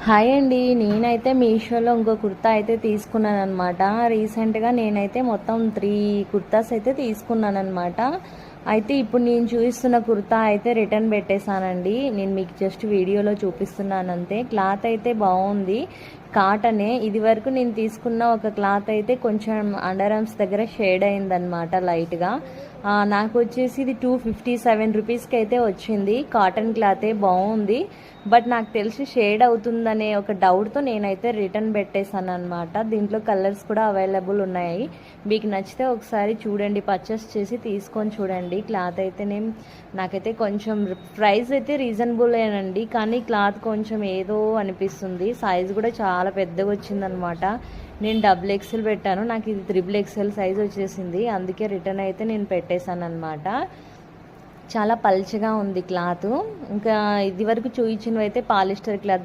Hi అండి. నేనైతే మీషోలో ఇంకో కుర్తా అయితే తీసుకున్నాననమాట. రీసెంట్‌గా నేనైతే మొత్తం 3 కుర్తాస్ అయితే తీసుకున్నాననమాట. అయితే ఇప్పుడు నేను చూపిస్తున్న కుర్తా అయితే రిటర్న్ పెట్టేశానండి. నేను మీకు జస్ట్ వీడియోలో చూపిస్తున్నానంతే. క్లాత్ అయితే బాగుంది. కాటనే. ఇదివరకు నేను తీసుకున్న ఒక క్లాత్ అయితే కొంచెం అండర్ ఆర్మ్స్ దగ్గర షేడ్ అయిందనమాట లైట్‌గా. నాకు వచ్చేసి ఇది 257 రూపీస్కి అయితే వచ్చింది. కాటన్ క్లాతే బాగుంది. బట్ నాకు తెలిసి షేడ్ అవుతుందనే ఒక డౌట్తో నేనైతే రిటర్న్ పెట్టేశాను అనమాట. దీంట్లో కలర్స్ కూడా అవైలబుల్ ఉన్నాయి. మీకు నచ్చితే ఒకసారి చూడండి, పర్చేస్ చేసి తీసుకొని చూడండి. క్లాత్ అయితేనే నాకైతే కొంచెం ప్రైస్ అయితే రీజనబులేనండి, కానీ క్లాత్ కొంచెం ఏదో అనిపిస్తుంది. సైజ్ కూడా చాలా పెద్దగా వచ్చిందనమాట. నేను డబుల్ ఎక్సెల్ పెట్టాను, నాకు ఇది త్రిబుల్ ఎక్సెల్ సైజ్ వచ్చేసింది. అందుకే రిటర్న్ అయితే నేను పెట్టేశాను అనమాట. చాలా పల్చగా ఉంది క్లాత్. ఇంకా ఇది వరకు చూయించినవి అయితే పాలిస్టర్ క్లాత్